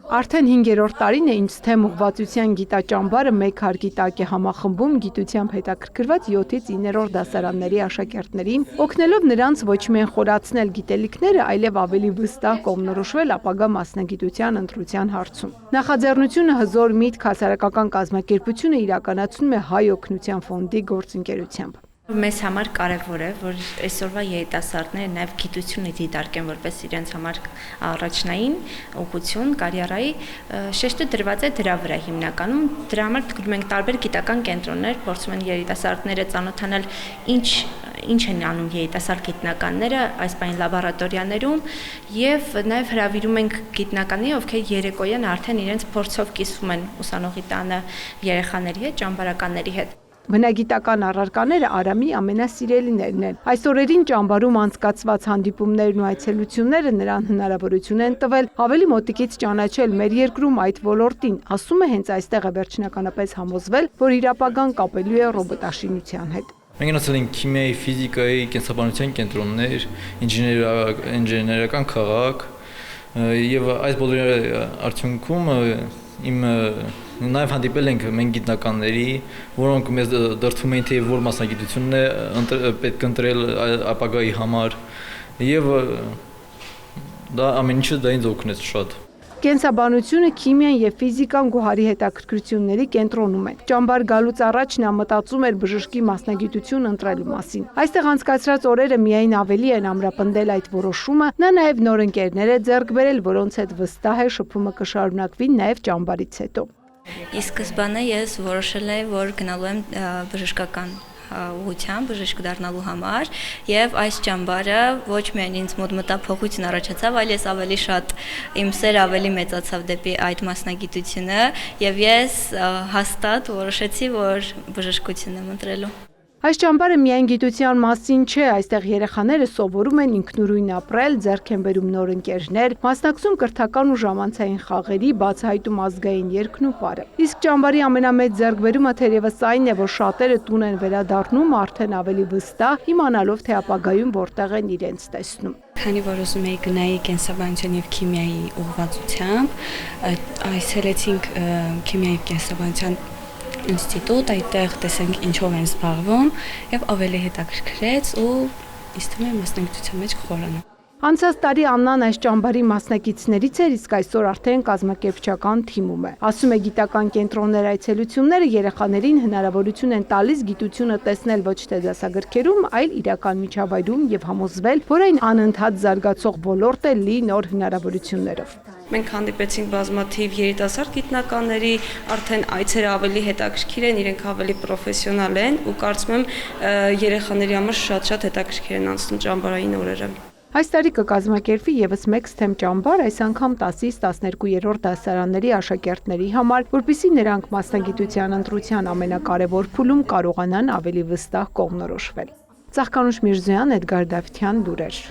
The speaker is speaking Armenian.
Արդեն 5-րդ տարին է ինձ թեմ ուղղվածության գիտաճամբարը մեկ հարկի տակ է համախմբում գիտությամբ հետաքրքրված 7-ից 9-րդ դասարանների աշակերտներին, օգնելով նրանց ոչ միայն խորացնել գիտելիքները, այլև ավելի վստահ կողմնորոշվել ապագա մասնագիտության ընտրության հարցում։ Նախաձեռնությունը հզոր միտք հասարակական կազմակերպությունը իրականացնում է Հայ օգնության ֆոնդի գործընկերությամբ։ Մեզ համար կարևոր է, որ այսօրվա երիտասարդները նաև գիտությունը դիտարկեն որպես իրենց համար առաջնային ուղղություն, կարիերայի, շեշտը դրված է դրա վրա հիմնականում, դրա համար գրում ենք տարբեր գիտական կենտրոններ, փորձում են երիտասարդները ծանոթանալ ինչ են անում երիտասարդ գիտնականները այս բանի լաբորատորիաներում եւ նաև հրավիրում ենք գիտնականների, ովքեր երեկոյան արդեն իրենց փորձով կիսվում են ուսանողի տանը երեխաների հետ, ճամբարականների հետ։ Բնագիտական առարկաները Արամի ամենասիրելիներն են։ Այս օրերին ճամբարում անցկացված հանդիպումներն ու այցելությունները նրան հնարավորություն են տվել ավելի մոտիկից ճանաչել մեր երկրում այդ ոլորտին, ասում է հենց այստեղ է վերջնականապես համոզվել, որ իր ապագան կապելու է ռոբոտաշինության հետ։ Մենք ունեցել ենք քիմիայի, ֆիզիկայի, կենսաբանության կենտրոններ, ինժեներական քաղաք եւ այս բոլորի արդյունքում նաև հանդիպել ենք մենք գիտնականների, որոնք մեզ դրդում էին, թե որ մասնագիտությունն է պետք ընտրել ապագայի համար եւ դա ամեն ինչը դա ինձ օգնեց շատ։ Կենսաբանությունը, քիմիան եւ ֆիզիկան Գոհարի հետաքրքրությունների կենտրոնում են։ Ճամբար գալուց առաջ նա մտածում էր բժշկի մասնագիտություն ընտրելու մասին։ Այստեղ անցկացրած օրերը միայն ավելի են ամրապնդել այդ որոշումը, նա նաև նոր ընկերներ է ձեռք բերել, որոնց հետ վստահ է շփումը կշարունակվի նաև ճամբարից հետո։ Իսկ սկզբանե ես որոշել եմ, որ գնալու եմ բժշկական ուղղությամբ բժիշկ դառնալու համար եւ այս ճամբարը ոչ միայն ինձ մոտ մտափոխություն առաջացավ, այլ ես ավելի շատ իմ սերը ավելի մեծացավ դեպի այդ մասնագիտությունը եւ ես հաստատ որոշեցի, որ բժշկությունն եմ ընտրելու։ Այս ճամբարը միայն գիտության մասին չէ, այստեղ երեխաները սովորում են ինքնուրույն ապրել, ձեռք են բերում նոր ընկերներ, մասնակցում կրթական ու ժամանցային խաղերի, բացահայտում ազգային երգն ու պարը։ Իսկ ճամբարի ամենամեծ ձեռքբերումը թերևս այն է, որ շատերը տուն են վերադառնում արդեն ավելի վստահ, իմանալով թե ապագայում որտեղ են իրենց տեսնում։ Քանի որ ուզում էի գնայի կենսաբանության եւ քիմիայի ուղղվածությամբ, այցելեցինք քիմիայի կենսաբանության ինստիտուտ, այդտեղ տեսանք ինչով են զբաղվում եւ ավելի հետաքրքրեց ու ինձ թվում է մասնագիտության մեջ կխորանա։ Անցած տարի Աննան այս ճամբարի մասնակիցներից էր, իսկ այսօր արդեն կազմակերպչական թիմում է։ Ասում է գիտական կենտրոններ այցելությունները երեխաներին հնարավորություն են տալիս գիտությունը տեսնել ոչ թե դասագրքերում, այլ իրական միջավայրում եւ համոզվել, որ այն անընդհատ զարգացող ոլորտ է լի նոր հնարավորություններով։ Մենք հանդիպեցինք բազմաթիվ երիտասարդ գիտնականների, արդեն այցերը ավելի հետաքրքիր են, իրենք ավելի պրոֆեսիոնալ են ու կարծում եմ երեխաների համար շատ հետաքրքիր են անցնում ճամբարային օրերը։ Այս տարի կկազմակերպվի եւս մեկ STEM ճամբար, այս անգամ 10-ից 12-րդ դասարանների աշակերտների համար, որպեսզի նրանք մասնագիտության ընտրության ամենակարևոր փուլում կարողանան ավելի վստահ կողմնորոշվել։ Ծաղկանուշ Միրզոյան, Էդգար Դավթյան, լուրեր։